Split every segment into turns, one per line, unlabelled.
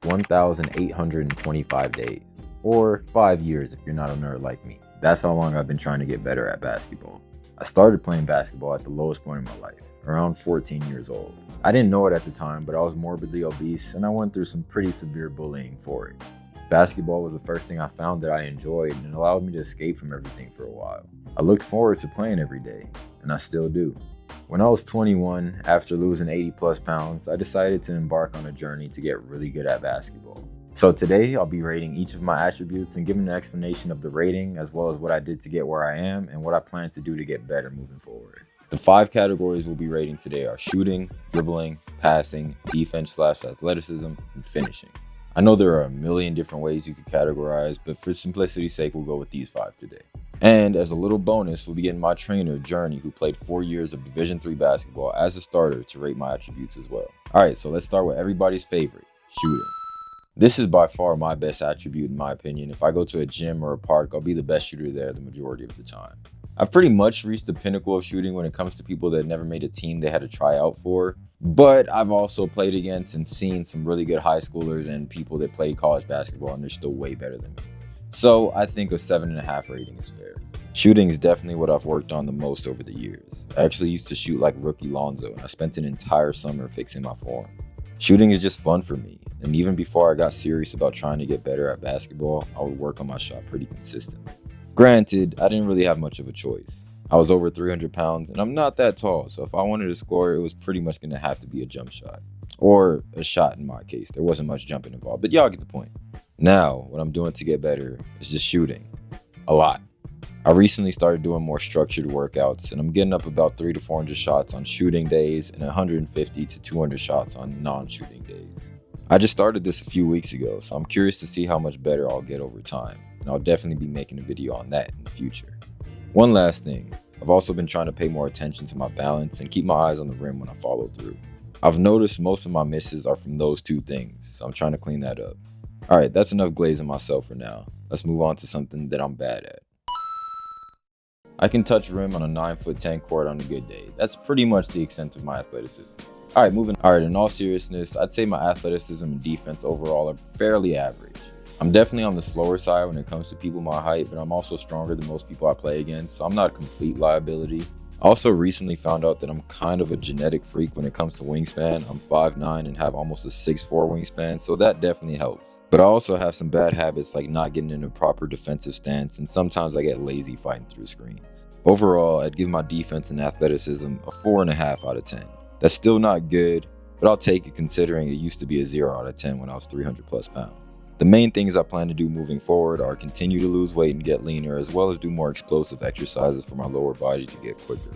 1,825 days, or 5 years if you're not a nerd like me. That's how long I've been trying to get better at basketball. I started playing basketball at the lowest point in my life, around 14 years old. I didn't know it at the time, but I was morbidly obese and I went through some pretty severe bullying for it. Basketball was the first thing I found that I enjoyed and it allowed me to escape from everything for a while. I looked forward to playing every day, and I still do. When I was 21, after losing 80 plus pounds, I decided to embark on a journey to get really good at basketball. So today, I'll be rating each of my attributes and giving an explanation of the rating, as well as what I did to get where I am and what I plan to do to get better moving forward. The 5 categories we'll be rating today are shooting, dribbling, passing, defense/athleticism, and finishing. I know there are a million different ways you could categorize, but for simplicity's sake, we'll go with these 5 today. And as a little bonus, we'll be getting my trainer, Journey, who played 4 years of Division III basketball as a starter, to rate my attributes as well. Alright, so let's start with everybody's favorite, shooting. This is by far my best attribute in my opinion. If I go to a gym or a park, I'll be the best shooter there the majority of the time. I've pretty much reached the pinnacle of shooting when it comes to people that never made a team they had to try out for. But I've also played against and seen some really good high schoolers and people that played college basketball and they're still way better than me. So I think a 7.5 rating is fair. Shooting is definitely what I've worked on the most over the years. I actually used to shoot like rookie Lonzo and I spent an entire summer fixing my form. Shooting is just fun for me, and even before I got serious about trying to get better at basketball, I would work on my shot pretty consistently. Granted, I didn't really have much of a choice. I was over 300 pounds and I'm not that tall, so if I wanted to score, it was pretty much going to have to be a jump shot. Or a shot in my case. There wasn't much jumping involved, but y'all get the point. Now, what I'm doing to get better is just shooting. A lot. I recently started doing more structured workouts and I'm getting up about 300 to 400 shots on shooting days and 150 to 200 shots on non-shooting days. I just started this a few weeks ago, so I'm curious to see how much better I'll get over time, and I'll definitely be making a video on that in the future. One last thing, I've also been trying to pay more attention to my balance and keep my eyes on the rim when I follow through. I've noticed most of my misses are from those 2 things, so I'm trying to clean that up. Alright, that's enough glazing myself for now. Let's move on to something that I'm bad at. I can touch rim on a 9'10" court on a good day. That's pretty much the extent of my athleticism. Alright, in all seriousness, I'd say my athleticism and defense overall are fairly average. I'm definitely on the slower side when it comes to people my height, but I'm also stronger than most people I play against, so I'm not a complete liability. I also recently found out that I'm kind of a genetic freak when it comes to wingspan. I'm 5'9" and have almost a 6'4" wingspan, so that definitely helps. But I also have some bad habits like not getting in a proper defensive stance, and sometimes I get lazy fighting through screens. Overall, I'd give my defense and athleticism a 4.5 out of 10. That's still not good, but I'll take it considering it used to be a 0 out of 10 when I was 300 plus pounds. The main things I plan to do moving forward are continue to lose weight and get leaner, as well as do more explosive exercises for my lower body to get quicker.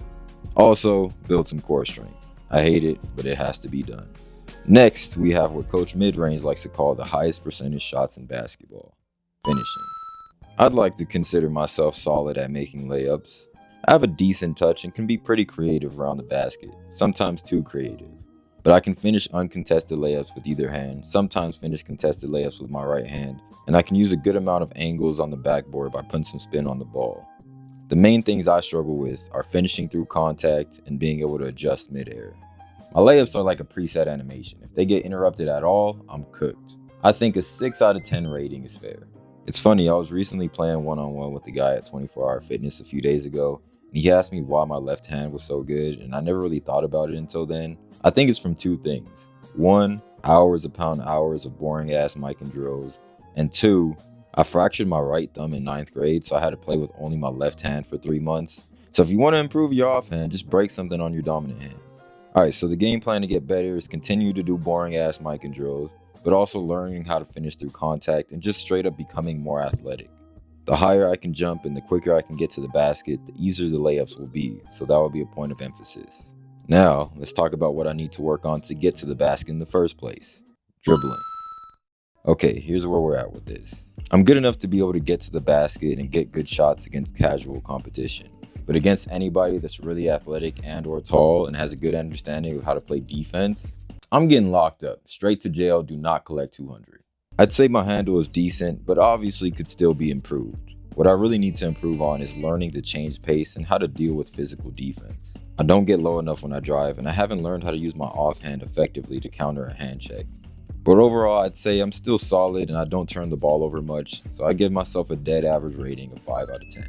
Also, build some core strength. I hate it, but it has to be done. Next, we have what Coach Midrange likes to call the highest percentage shots in basketball, finishing. I'd like to consider myself solid at making layups. I have a decent touch and can be pretty creative around the basket, sometimes too creative. But I can finish uncontested layups with either hand, sometimes finish contested layups with my right hand, and I can use a good amount of angles on the backboard by putting some spin on the ball. The main things I struggle with are finishing through contact and being able to adjust midair. My layups are like a preset animation. If they get interrupted at all, I'm cooked. I think a 6 out of 10 rating is fair. It's funny, I was recently playing one-on-one with a guy at 24 Hour Fitness a few days ago, and he asked me why my left hand was so good, and I never really thought about it until then. I think it's from 2 things. 1, hours upon hours of boring ass mic and drills. And 2, I fractured my right thumb in 9th grade, so I had to play with only my left hand for 3 months. So if you want to improve your offhand, just break something on your dominant hand. Alright, so the game plan to get better is continue to do boring ass mic and drills, but also learning how to finish through contact and just straight up becoming more athletic. The higher I can jump and the quicker I can get to the basket, the easier the layups will be, so that will be a point of emphasis. Now, let's talk about what I need to work on to get to the basket in the first place. Dribbling. Okay, here's where we're at with this. I'm good enough to be able to get to the basket and get good shots against casual competition. But against anybody that's really athletic and or tall and has a good understanding of how to play defense, I'm getting locked up. Straight to jail, do not collect 200. I'd say my handle is decent, but obviously could still be improved. What I really need to improve on is learning to change pace and how to deal with physical defense. I don't get low enough when I drive, and I haven't learned how to use my offhand effectively to counter a hand check. But overall, I'd say I'm still solid and I don't turn the ball over much, so I give myself a dead average rating of 5 out of 10.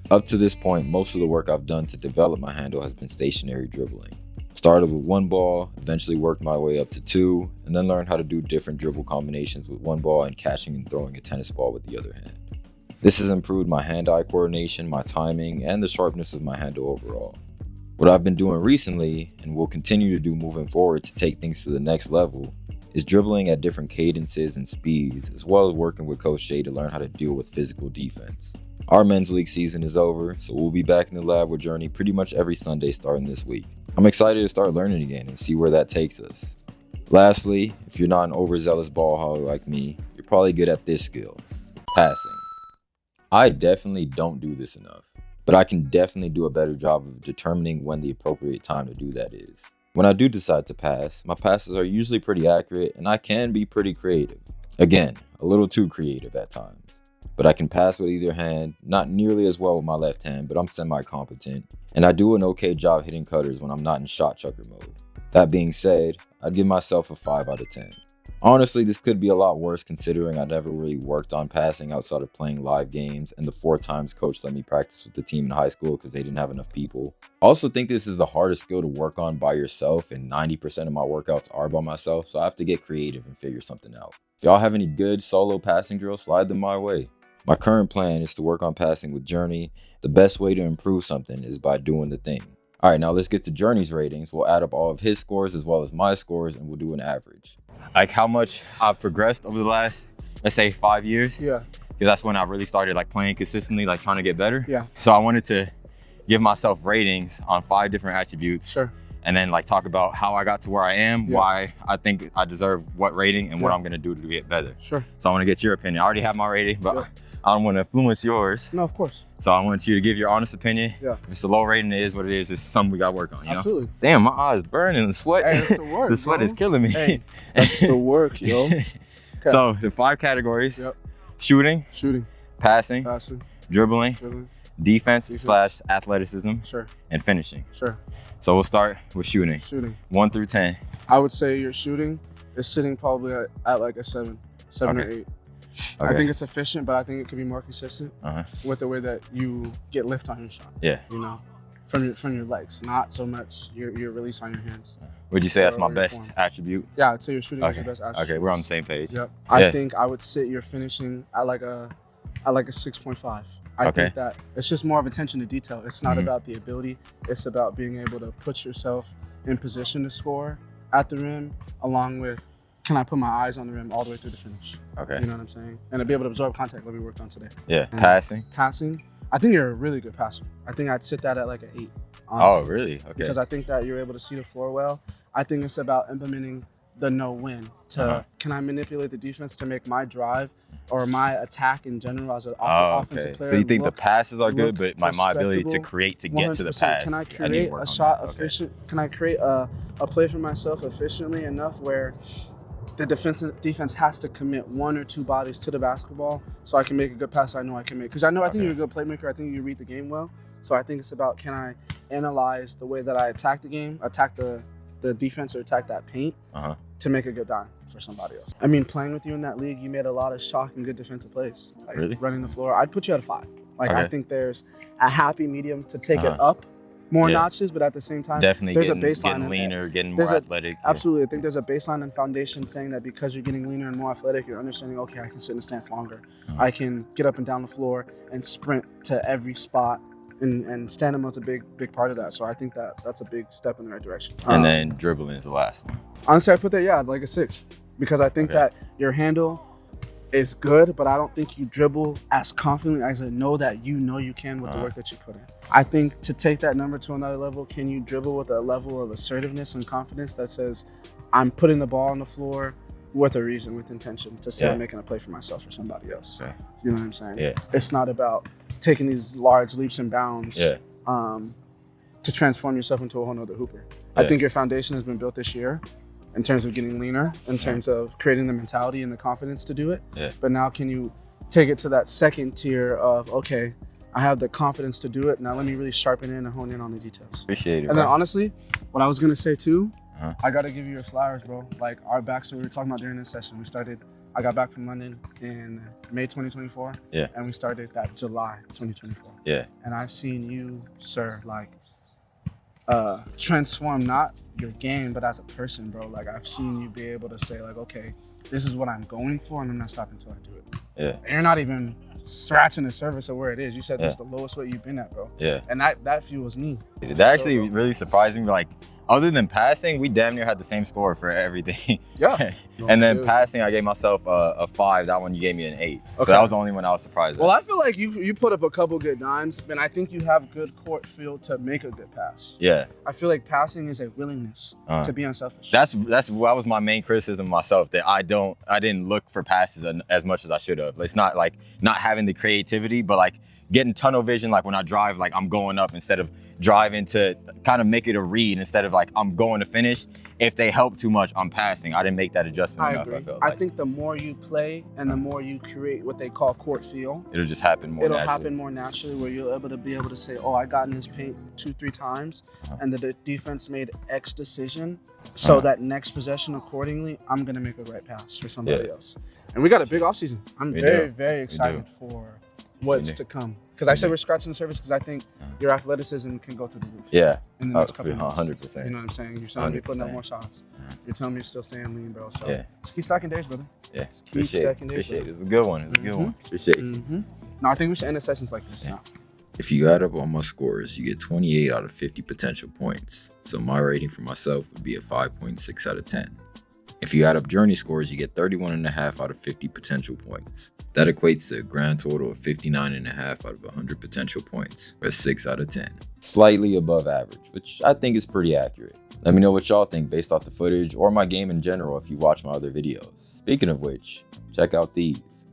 Up to this point, most of the work I've done to develop my handle has been stationary dribbling. Started with one ball, eventually worked my way up to two, and then learned how to do different dribble combinations with one ball and catching and throwing a tennis ball with the other hand. This has improved my hand-eye coordination, my timing, and the sharpness of my handle overall. What I've been doing recently, and will continue to do moving forward to take things to the next level, is dribbling at different cadences and speeds, as well as working with Coach Jay to learn how to deal with physical defense. Our men's league season is over, so we'll be back in the lab with Journey pretty much every Sunday starting this week. I'm excited to start learning again and see where that takes us. Lastly, if you're not an overzealous ball hog like me, you're probably good at this skill: passing. I definitely don't do this enough, but I can definitely do a better job of determining when the appropriate time to do that is. When I do decide to pass, my passes are usually pretty accurate and I can be pretty creative. Again, a little too creative at times. But I can pass with either hand, not nearly as well with my left hand, but I'm semi-competent. And I do an okay job hitting cutters when I'm not in shot chucker mode. That being said, I'd give myself a 5 out of 10. Honestly, this could be a lot worse considering I never really worked on passing outside of playing live games and the 4 times coach let me practice with the team in high school because they didn't have enough people. I also think this is the hardest skill to work on by yourself, and 90% of my workouts are by myself, so I have to get creative and figure something out. If y'all have any good solo passing drills, slide them my way. My current plan is to work on passing with Journey. The best way to improve something is by doing the thing. All right, now let's get to Journey's ratings. We'll add up all of his scores as well as my scores, and we'll do an average. Like how much I've progressed over the last, let's say 5 years.
Yeah.
Because that's when I really started like playing consistently, like trying to get better.
Yeah.
So I wanted to give myself ratings on 5 different attributes.
Sure.
And then like talk about how I got to where I am, why I think I deserve what rating, and what I'm gonna do to get better.
Sure.
So I wanna get your opinion. I already have my rating, but I don't wanna influence yours.
No, of course.
So I want you to give your honest opinion. Yeah. If it's a low rating, it is what it is. It's something we gotta work on, you
Absolutely.
know? Damn, my eyes burning, the sweat.
Hey, that's the work,
the sweat is killing me.
Hey, that's the work, yo. Okay.
So the 5 categories: shooting, passing, dribbling, defense / athleticism, and finishing. Sure. So we'll start with shooting. 1 through 10.
I would say your shooting is sitting probably at like a 7 or 8. Okay. I think it's efficient, but I think it could be more consistent with the way that you get lift on your shot. Yeah. You know, from your legs, not so much your release on your hands.
Would you say that's my best attribute?
Yeah, I'd say your shooting is your best attribute.
Okay, we're on the same page.
Yep. I think I would sit your finishing at like a 6.5. I think that it's just more of attention to detail. It's not about the ability. It's about being able to put yourself in position to score at the rim, along with, can I put my eyes on the rim all the way through the finish? Okay. You know what I'm saying? And to be able to absorb contact like we worked on today. Yeah. And passing. I think you're a really good passer. I think I'd sit that at like an 8. Honestly.
Oh, really? Okay.
Because I think that you're able to see the floor well. I think it's about implementing the no-win to, can I manipulate the defense to make my drive or my attack in general as an offensive player.
So you think the passes are good, but my ability to create to get to the pass.
Can I create a shot efficient? Can I create a play for myself efficiently enough where the defense has to commit 1 or 2 bodies to the basketball so I can make a good pass I know I can make? Because I think you're a good playmaker. I think you read the game well. So I think it's about, can I analyze the way that I attack the game, attack the defense, or attack that paint to make a good dime for somebody else. I mean, playing with you in that league, you made a lot of shocking good defensive plays. Like running the floor. I'd put you at a 5. Like I think there's a happy medium to take it up more notches, but at the same time,
definitely
there's a baseline.
Getting leaner, getting more athletic.
Absolutely. I think there's a baseline and foundation saying that because you're getting leaner and more athletic, you're understanding, okay, I can sit in the stance longer. I can get up and down the floor and sprint to every spot. And stand-up is a big part of that. So I think that's a big step in the right direction.
And then dribbling is the last one.
Honestly, I put that, like a 6. Because I think that your handle is good, but I don't think you dribble as confidently as I know that you can with the work that you put in. I think to take that number to another level, can you dribble with a level of assertiveness and confidence that says, I'm putting the ball on the floor with a reason, with intention, to say I'm making a play for myself or somebody else. You know what I'm saying? Yeah. It's not about taking these large leaps and bounds to transform yourself into a whole nother hooper. I think your foundation has been built this year in terms of getting leaner, in terms of creating the mentality and the confidence to do it. But now can you take it to that second tier of, okay, I have the confidence to do it. Now let me really sharpen in and hone in on the details.
Appreciate it.
And then honestly, what I was gonna say too I gotta give you your flowers, bro. Like our backstory we were talking about during this session. I got back from London in May 2024.
Yeah.
And we started that July 2024.
Yeah.
And I've seen you, sir, like transform not your game, but as a person, bro. Like I've seen you be able to say, like, okay, this is what I'm going for, and I'm not stopping until I do it.
Yeah.
And you're not even scratching the surface of where it is. You said this is the lowest weight you've been at, bro.
Yeah.
And that fuels me.
That actually really surprised me. Like, other than passing, we damn near had the same score for everything.
Yeah.
And then passing, I gave myself a 5. That one you gave me an 8. So that was the only one I was surprised with.
Well, I feel like you put up a couple good 9s, and I think you have good court feel to make a good pass.
Yeah.
I feel like passing is a willingness to be unselfish.
That was my main criticism of myself, that I didn't look for passes as much as I should have. It's not like not having the creativity, but like getting tunnel vision. Like when I drive, like I'm going up instead of driving to kind of make it a read instead of like I'm going to finish. If they help too much, I'm passing. I didn't make that adjustment enough.
Agree.
I felt
I
like
think the more you play and the more you create what they call court feel,
it'll just happen more naturally.
Happen more naturally, where you'll be able to say, oh, I got in this paint 2-3 times and the defense made X decision. So that next possession accordingly, I'm going to make a right pass for somebody else. And we got a big offseason. I'm very excited for what's to come. Because I said we're scratching the surface because I think your athleticism can go through the roof.
Yeah.
In the next couple of months.
100%.
You know what I'm saying? You're telling me you're putting up more shots. You're telling me you're still staying lean, bro. So just keep stacking days, brother.
Yeah.
Just keep stacking days.
Appreciate it. It's a good one. It's a good one. Appreciate it.
No, I think we should end the sessions like this now.
If you add up all my scores, you get 28 out of 50 potential points. So my rating for myself would be a 5.6 out of 10. If you add up journey scores, you get 31.5 out of 50 potential points. That equates to a grand total of 59.5 out of 100 potential points, or 6 out of 10. Slightly above average, which I think is pretty accurate. Let me know what y'all think based off the footage or my game in general if you watch my other videos. Speaking of which, check out these.